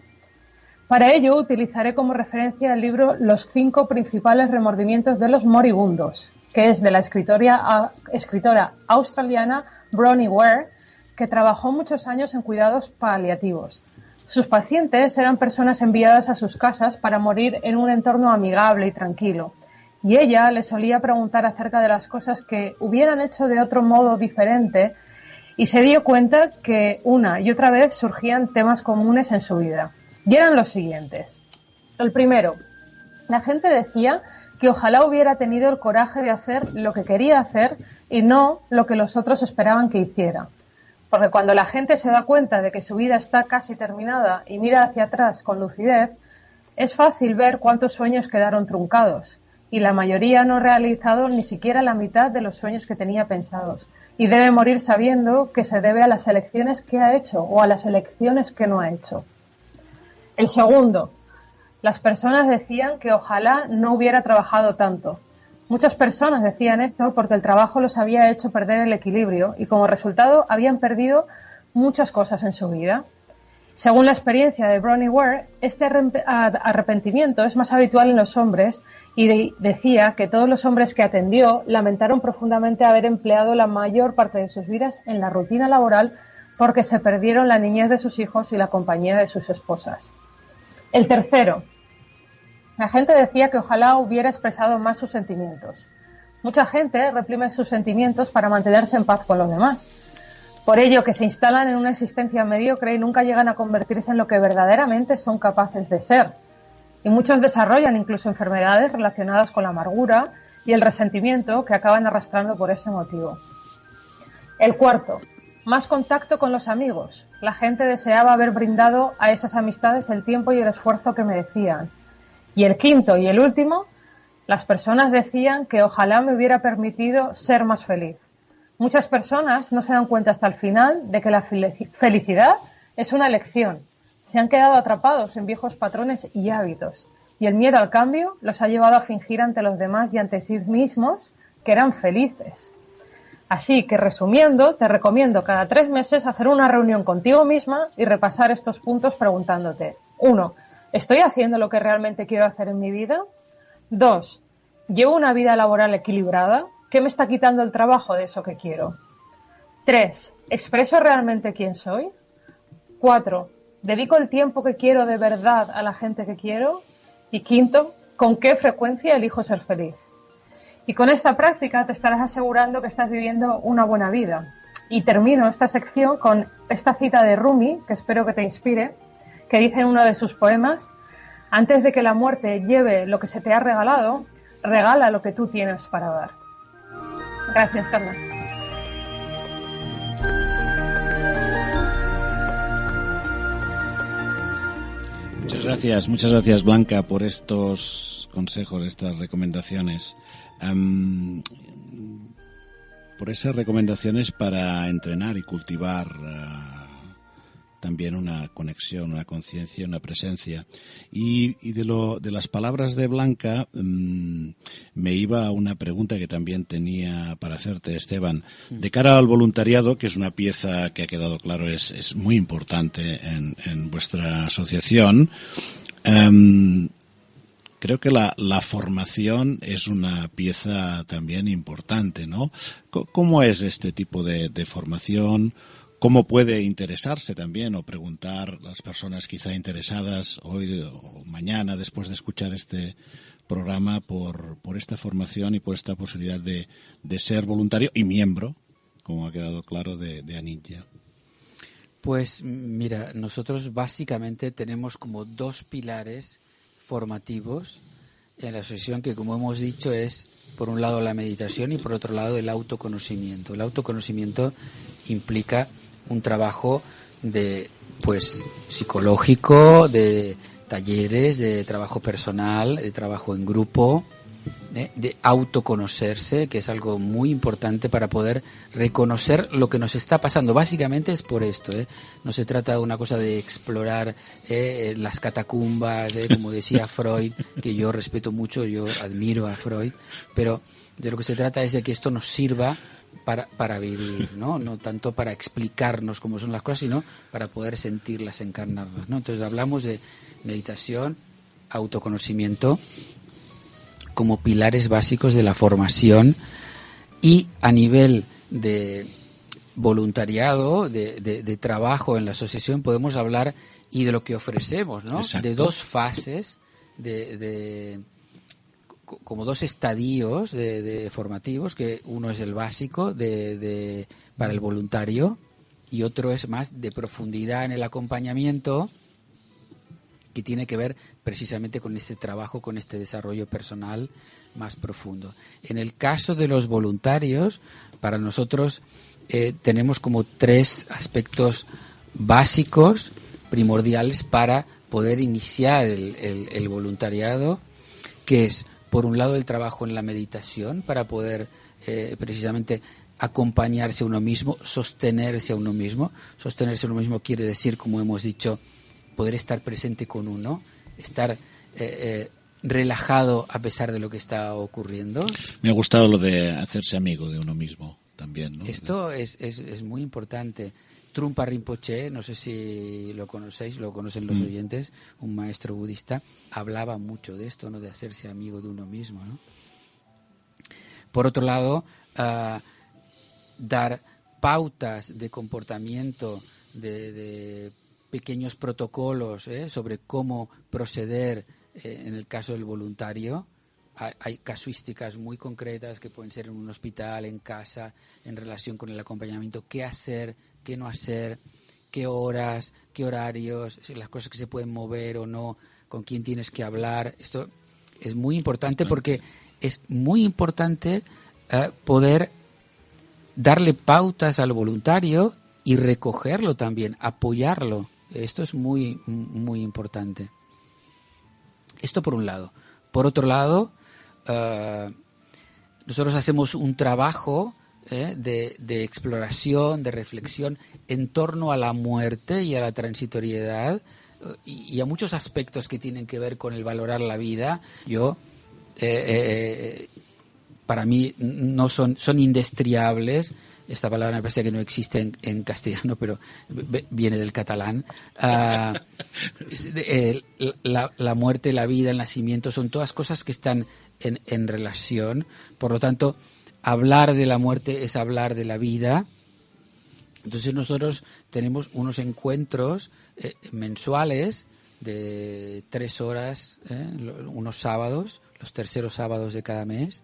Para ello, utilizaré como referencia el libro Los 5 principales remordimientos de los moribundos, que es de la escritora australiana Bronnie Ware, que trabajó muchos años en cuidados paliativos. Sus pacientes eran personas enviadas a sus casas para morir en un entorno amigable y tranquilo. Y ella les solía preguntar acerca de las cosas que hubieran hecho de otro modo diferente y se dio cuenta que una y otra vez surgían temas comunes en su vida. Y eran los siguientes. El primero, la gente decía que ojalá hubiera tenido el coraje de hacer lo que quería hacer y no lo que los otros esperaban que hiciera. Porque cuando la gente se da cuenta de que su vida está casi terminada y mira hacia atrás con lucidez, es fácil ver cuántos sueños quedaron truncados. Y la mayoría no ha realizado ni siquiera la mitad de los sueños que tenía pensados. Y debe morir sabiendo que se debe a las elecciones que ha hecho o a las elecciones que no ha hecho. El segundo, las personas decían que ojalá no hubiera trabajado tanto. Muchas personas decían esto porque el trabajo los había hecho perder el equilibrio y como resultado habían perdido muchas cosas en su vida. Según la experiencia de Bronnie Ware, este arrepentimiento es más habitual en los hombres y decía que todos los hombres que atendió lamentaron profundamente haber empleado la mayor parte de sus vidas en la rutina laboral porque se perdieron la niñez de sus hijos y la compañía de sus esposas. El tercero, la gente decía que ojalá hubiera expresado más sus sentimientos. Mucha gente reprime sus sentimientos para mantenerse en paz con los demás. Por ello que se instalan en una existencia mediocre y nunca llegan a convertirse en lo que verdaderamente son capaces de ser. Y muchos desarrollan incluso enfermedades relacionadas con la amargura y el resentimiento que acaban arrastrando por ese motivo. El cuarto, más contacto con los amigos. La gente deseaba haber brindado a esas amistades el tiempo y el esfuerzo que merecían. Y el quinto y el último, las personas decían que ojalá me hubiera permitido ser más feliz. Muchas personas no se dan cuenta hasta el final de que la felicidad es una elección. Se han quedado atrapados en viejos patrones y hábitos. Y el miedo al cambio los ha llevado a fingir ante los demás y ante sí mismos que eran felices. Así que, resumiendo, te recomiendo cada 3 meses hacer una reunión contigo misma y repasar estos puntos preguntándote. 1. ¿Estoy haciendo lo que realmente quiero hacer en mi vida? 2. ¿Llevo una vida laboral equilibrada? ¿Qué me está quitando el trabajo de eso que quiero? 3. ¿Expreso realmente quién soy? 4. ¿Dedico el tiempo que quiero de verdad a la gente que quiero? Y 5. ¿Con qué frecuencia elijo ser feliz? Y con esta práctica te estarás asegurando que estás viviendo una buena vida. Y termino esta sección con esta cita de Rumi, que espero que te inspire, que dice en uno de sus poemas: antes de que la muerte lleve lo que se te ha regalado, regala lo que tú tienes para dar. Gracias, Carla. Muchas gracias, Blanca, por estos consejos, estas recomendaciones. Por esas recomendaciones para entrenar y cultivar también una conexión, una conciencia, una presencia. Y de las palabras de Blanca me iba a una pregunta que también tenía para hacerte, Esteban. De cara al voluntariado, que es una pieza que ha quedado claro es muy importante en vuestra asociación, creo que la formación es una pieza también importante, ¿no? ¿Cómo es este tipo de formación? ¿Cómo puede interesarse también o preguntar las personas quizá interesadas hoy o mañana después de escuchar este programa por esta formación y por esta posibilidad de ser voluntario y miembro, como ha quedado claro, de Anidya? Pues mira, nosotros básicamente tenemos como 2 pilares formativos en la asociación que, como hemos dicho, es por un lado la meditación y por otro lado el autoconocimiento. El autoconocimiento implica un trabajo de psicológico, de talleres, de trabajo personal, de trabajo en grupo, de autoconocerse, que es algo muy importante para poder reconocer lo que nos está pasando. Básicamente es por esto, no se trata de una cosa de explorar las catacumbas, como decía Freud, que yo respeto mucho, yo admiro a Freud, pero de lo que se trata es de que esto nos sirva para vivir, ¿no? No tanto para explicarnos cómo son las cosas, sino para poder sentirlas, encarnarlas, ¿no? Entonces hablamos de meditación, autoconocimiento como pilares básicos de la formación, y a nivel de voluntariado, de trabajo en la asociación, podemos hablar y de lo que ofrecemos, ¿no? Exacto. De dos fases, como dos estadios de formativos, que uno es el básico para el voluntario y otro es más de profundidad en el acompañamiento, que tiene que ver precisamente con este trabajo, con este desarrollo personal más profundo. En el caso de los voluntarios, para nosotros tenemos como 3 aspectos básicos, primordiales, para poder iniciar el voluntariado, que es, por un lado, el trabajo en la meditación, para poder precisamente acompañarse a uno mismo, sostenerse a uno mismo. Sostenerse a uno mismo quiere decir, como hemos dicho, poder estar presente con uno, estar relajado a pesar de lo que está ocurriendo. Me ha gustado lo de hacerse amigo de uno mismo también, ¿no? Esto es muy importante. Trungpa Rinpoche, no sé si lo conocéis, lo conocen los oyentes, un maestro budista, hablaba mucho de esto, ¿no? De hacerse amigo de uno mismo, ¿no? Por otro lado, dar pautas de comportamiento, de pequeños protocolos sobre cómo proceder en el caso del voluntario. Hay casuísticas muy concretas que pueden ser en un hospital, en casa, en relación con el acompañamiento, qué hacer, qué no hacer, qué horas, qué horarios, las cosas que se pueden mover o no, con quién tienes que hablar. Esto es muy importante porque es muy importante poder darle pautas al voluntario y recogerlo también, apoyarlo. Esto es muy, muy importante. Esto por un lado. Por otro lado, nosotros hacemos un trabajo de exploración, de reflexión en torno a la muerte y a la transitoriedad y a muchos aspectos que tienen que ver con el valorar la vida. Para mí no son indestriables. Esta palabra me parece que no existe en castellano, pero viene del catalán. La muerte, la vida, el nacimiento, son todas cosas que están en relación. Por lo tanto, hablar de la muerte es hablar de la vida. Entonces nosotros tenemos unos encuentros mensuales de 3 horas, unos sábados, los terceros sábados de cada mes,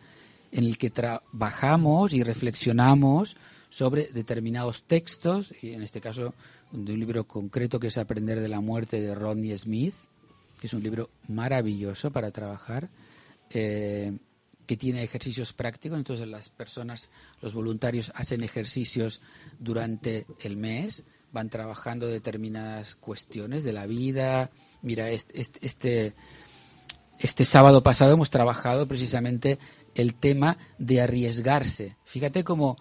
en el que trabajamos y reflexionamos sobre determinados textos, y en este caso de un libro concreto que es Aprender de la muerte, de Rodney Smith, que es un libro maravilloso para trabajar, que tiene ejercicios prácticos. Entonces las personas, los voluntarios, hacen ejercicios durante el mes, van trabajando determinadas cuestiones de la vida. Mira, este sábado pasado hemos trabajado precisamente el tema de arriesgarse. Fíjate cómo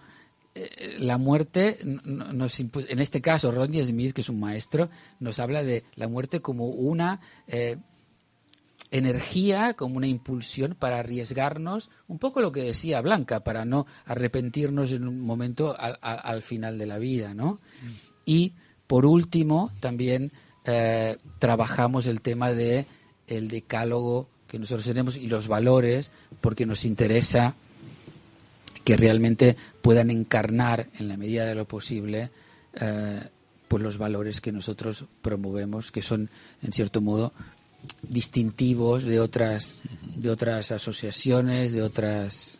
la muerte nos impuso, en este caso Rodney Smith, que es un maestro, nos habla de la muerte como una energía, como una impulsión para arriesgarnos, un poco lo que decía Blanca, para no arrepentirnos en un momento al final de la vida, ¿no? Y por último también trabajamos el tema de el decálogo que nosotros tenemos y los valores, porque nos interesa que realmente puedan encarnar en la medida de lo posible pues los valores que nosotros promovemos, que son en cierto modo distintivos de otras asociaciones, de otras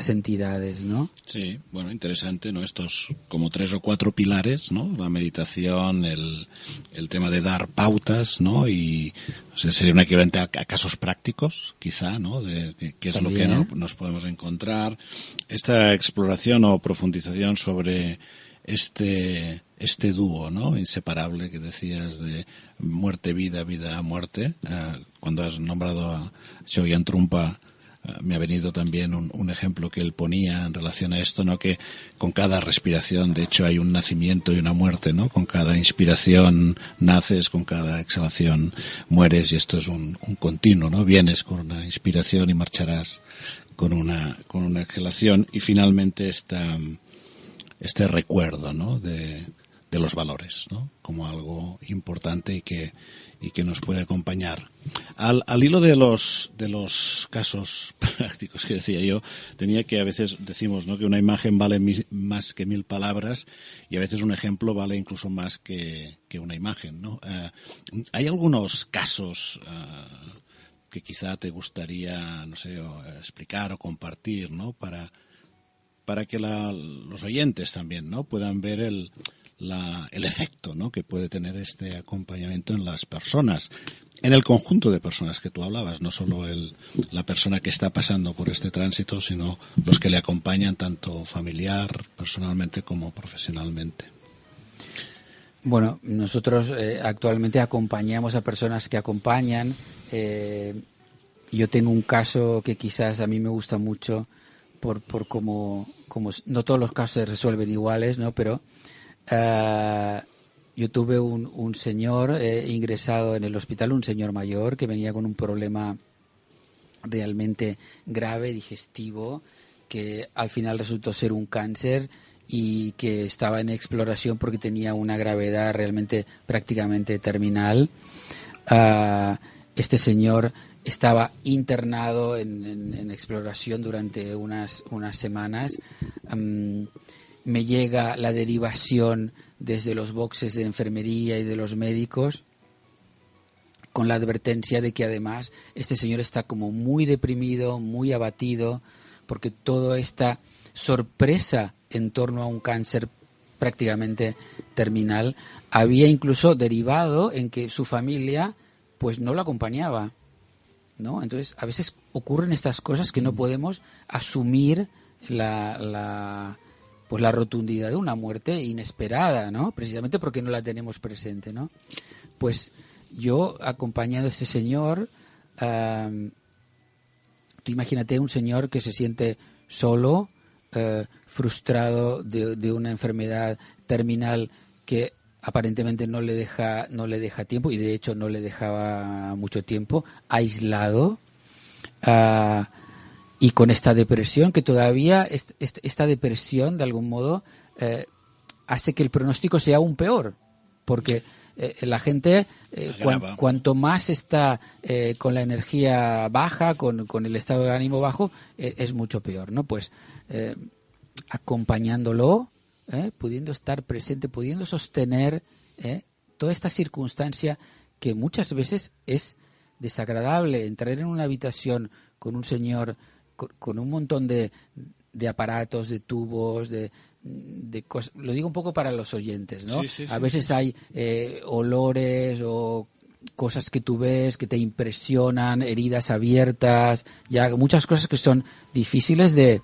entidades, ¿no? Sí, bueno, interesante, ¿no? Estos como 3 o 4 pilares, ¿no? La meditación, el tema de dar pautas, ¿no? Y o sea, sería un equivalente a casos prácticos, quizá, ¿no? De qué es también lo que nos podemos encontrar. Esta exploración o profundización sobre este dúo, ¿no? Inseparable que decías de muerte-vida, vida-muerte. Cuando has nombrado a Shogyan Trungpa, me ha venido también un ejemplo que él ponía en relación a esto, ¿no? Que con cada respiración, de hecho, hay un nacimiento y una muerte, ¿no? Con cada inspiración naces, con cada exhalación mueres, y esto es un continuo, ¿no? Vienes con una inspiración y marcharás con una exhalación, y finalmente este recuerdo, ¿no? De los valores, ¿no? Como algo importante y que nos puede acompañar. Al hilo de los casos prácticos que decía yo, tenía que a veces decimos, ¿no?, que una imagen vale más que 1000 palabras y a veces un ejemplo vale incluso más que una imagen, ¿no? Hay algunos casos que quizá te gustaría, no sé, explicar o compartir, ¿no? Para que los oyentes también, ¿no?, puedan ver el efecto, ¿no?, que puede tener este acompañamiento en las personas, en el conjunto de personas que tú hablabas, no solo la persona que está pasando por este tránsito, sino los que le acompañan tanto familiar, personalmente como profesionalmente. Bueno, nosotros actualmente acompañamos a personas que acompañan. Yo tengo un caso que quizás a mí me gusta mucho por cómo no todos los casos se resuelven iguales, ¿no? Pero yo tuve un señor ingresado en el hospital, un señor mayor que venía con un problema realmente grave, digestivo, que al final resultó ser un cáncer y que estaba en exploración porque tenía una gravedad realmente prácticamente terminal. Este señor estaba internado en exploración durante unas semanas. Me llega la derivación desde los boxes de enfermería y de los médicos con la advertencia de que además este señor está como muy deprimido, muy abatido, porque toda esta sorpresa en torno a un cáncer prácticamente terminal había incluso derivado en que su familia pues no lo acompañaba, ¿no? Entonces a veces ocurren estas cosas que no podemos asumir la rotundidad de una muerte inesperada, ¿no? Precisamente porque no la tenemos presente, ¿no? Pues yo acompañando a este señor, tú imagínate un señor que se siente solo, frustrado de una enfermedad terminal que aparentemente no le deja tiempo, y de hecho no le dejaba mucho tiempo, aislado, y con esta depresión que todavía esta depresión de algún modo hace que el pronóstico sea aún peor, porque la gente cuanto más está con la energía baja, con el estado de ánimo bajo, es mucho peor, ¿no? Pues acompañándolo, pudiendo estar presente, pudiendo sostener toda esta circunstancia que muchas veces es desagradable. Entrar en una habitación con un señor con un montón de aparatos, de tubos, de cosas. Lo digo un poco para los oyentes, ¿no? Sí, a veces hay olores o cosas que tú ves que te impresionan, heridas abiertas, ya muchas cosas que son difíciles de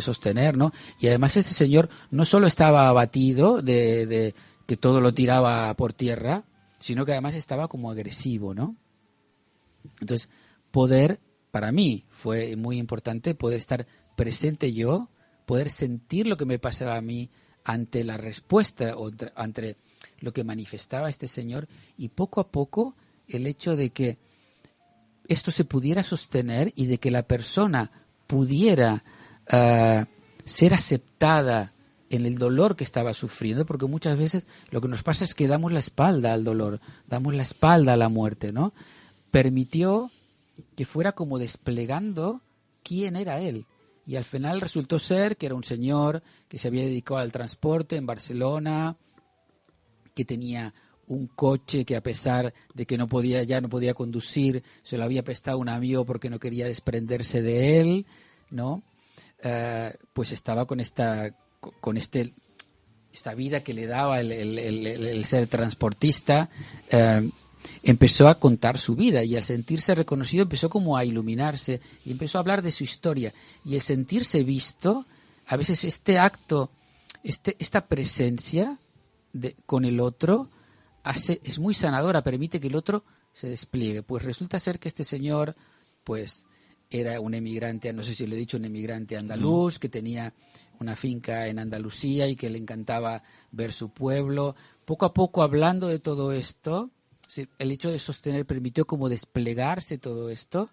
sostener, ¿no? Y además este señor no solo estaba abatido de que todo lo tiraba por tierra, sino que además estaba como agresivo, ¿no? Entonces, para mí fue muy importante poder estar presente yo, poder sentir lo que me pasaba a mí ante la respuesta o ante lo que manifestaba este señor, y poco a poco el hecho de que esto se pudiera sostener y de que la persona pudiera ser aceptada en el dolor que estaba sufriendo, porque muchas veces lo que nos pasa es que damos la espalda al dolor, damos la espalda a la muerte, ¿no? Permitió que fuera como desplegando quién era él. Y al final resultó ser que era un señor que se había dedicado al transporte en Barcelona, que tenía un coche que a pesar de que no podía conducir, se lo había prestado un amigo porque no quería desprenderse de él, ¿no? Pues estaba con esta vida que le daba el ser transportista. Empezó a contar su vida y al sentirse reconocido empezó como a iluminarse y empezó a hablar de su historia, y el sentirse visto, a veces este acto, esta presencia con el otro es muy sanadora, permite que el otro se despliegue. Pues resulta ser que este señor pues era un emigrante, no sé si lo he dicho, un emigrante andaluz, que tenía una finca en Andalucía y que le encantaba ver su pueblo. Poco a poco, hablando de todo esto, el hecho de sostener permitió como desplegarse todo esto,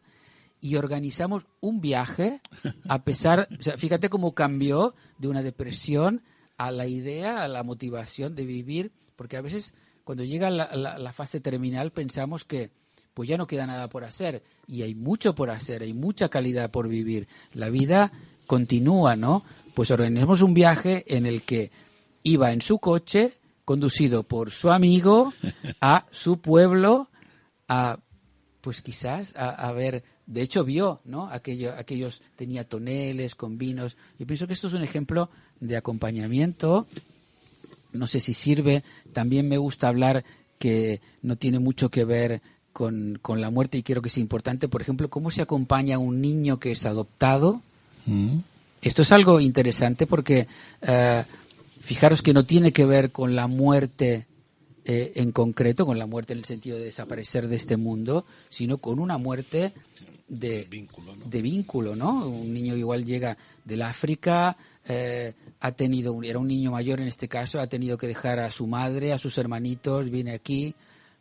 y organizamos un viaje a pesar, o sea, fíjate cómo cambió de una depresión a la idea, a la motivación de vivir, porque a veces cuando llega la fase terminal pensamos que pues ya no queda nada por hacer, y hay mucho por hacer, hay mucha calidad por vivir. La vida continúa, ¿no? Pues organizamos un viaje en el que iba en su coche, conducido por su amigo, a su pueblo, pues quizás a ver, de hecho vio, ¿no? Aquellos tenía toneles con vinos. Yo pienso que esto es un ejemplo de acompañamiento. No sé si sirve. También me gusta hablar que no tiene mucho que ver con la muerte, y creo que es importante. Por ejemplo, cómo se acompaña a un niño que es adoptado. Esto es algo interesante porque fijaros que no tiene que ver con la muerte en concreto, con la muerte en el sentido de desaparecer de este mundo, sino con una muerte de vínculo, ¿no? Un niño igual llega del África, era un niño mayor en este caso, ha tenido que dejar a su madre, a sus hermanitos, viene aquí,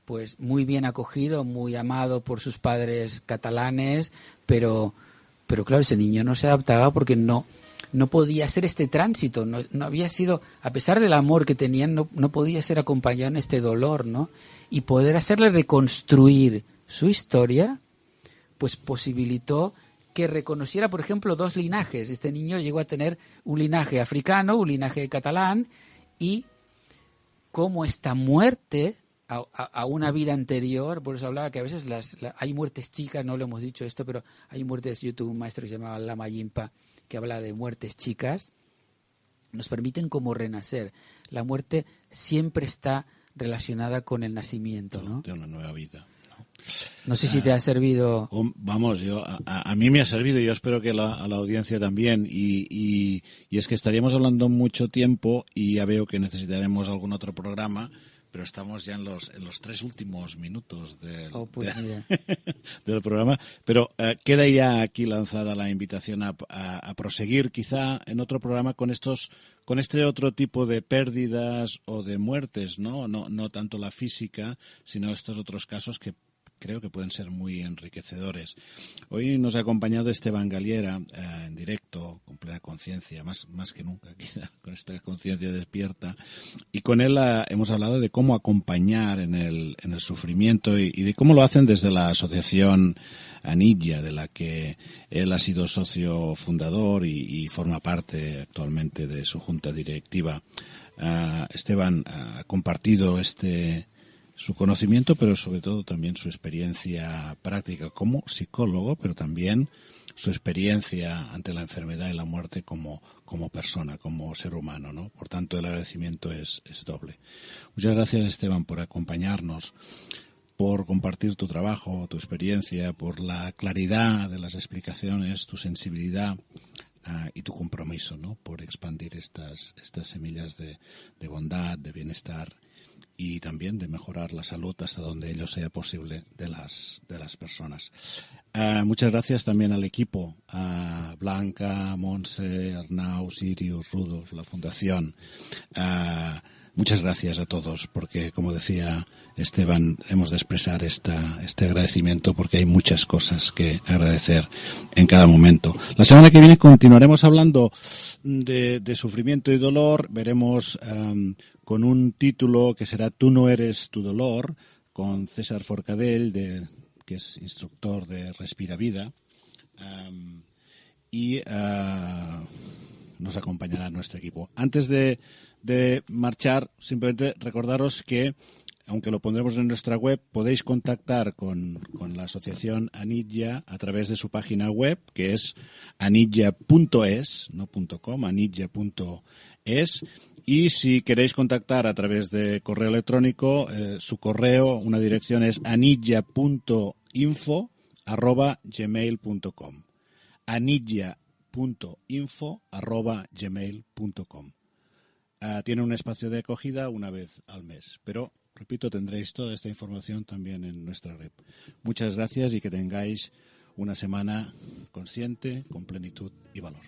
pues muy bien acogido, muy amado por sus padres catalanes, pero claro, ese niño no se adaptaba porque no podía ser este tránsito, no había sido, a pesar del amor que tenían, no podía ser acompañado en este dolor, ¿no? Y poder hacerle reconstruir su historia, pues posibilitó que reconociera, por ejemplo, dos linajes. Este niño llegó a tener un linaje africano, un linaje catalán, y cómo esta muerte a una vida anterior, por eso hablaba que a veces hay muertes chicas, no lo hemos dicho esto, pero hay muertes. Yo tuve un maestro que se llamaba Lama Yimpa, que habla de muertes chicas, nos permiten como renacer. La muerte siempre está relacionada con el nacimiento, ¿no? De una nueva vida. No sé si te ha servido. Vamos, a mí me ha servido, y yo espero que a la audiencia también, y es que estaríamos hablando mucho tiempo y ya veo que necesitaremos algún otro programa, pero estamos ya en los 3 últimos minutos del programa. Pero queda ya aquí lanzada la invitación a proseguir quizá en otro programa con este otro tipo de pérdidas o de muertes, ¿no? No tanto la física, sino estos otros casos que creo que pueden ser muy enriquecedores. Hoy nos ha acompañado Esteban Galiera en directo, con plena conciencia, más que nunca, quizá, con esta conciencia despierta. Y con él hemos hablado de cómo acompañar en el sufrimiento y de cómo lo hacen desde la asociación Anidya, de la que él ha sido socio fundador y forma parte actualmente de su junta directiva. Esteban ha compartido su conocimiento, pero sobre todo también su experiencia práctica como psicólogo, pero también su experiencia ante la enfermedad y la muerte como persona, como ser humano, ¿no? Por tanto, el agradecimiento es doble. Muchas gracias, Esteban, por acompañarnos, por compartir tu trabajo, tu experiencia, por la claridad de las explicaciones, tu sensibilidad y tu compromiso, ¿no? Por expandir estas semillas de bondad, de bienestar, y también de mejorar la salud hasta donde ello sea posible de las personas. Muchas gracias también al equipo, a Blanca, Monse, Arnau, Sirius, Rudolf, la Fundación. Muchas gracias a todos, porque como decía Esteban, hemos de expresar este agradecimiento porque hay muchas cosas que agradecer en cada momento. La semana que viene continuaremos hablando de sufrimiento y dolor. Veremos con un título que será Tú no eres tu dolor, con César Forcadell, que es instructor de Respira Vida, y nos acompañará nuestro equipo. Antes de marchar, simplemente recordaros que, aunque lo pondremos en nuestra web, podéis contactar con la asociación Anidya a través de su página web, que es anidya.es, no .com, anidya.es. Y si queréis contactar a través de correo electrónico, su correo, una dirección es anidya.info@gmail.com. anidya.info@gmail.com. Tiene un espacio de acogida una vez al mes, pero, repito, tendréis toda esta información también en nuestra web. Muchas gracias y que tengáis una semana consciente, con plenitud y valor.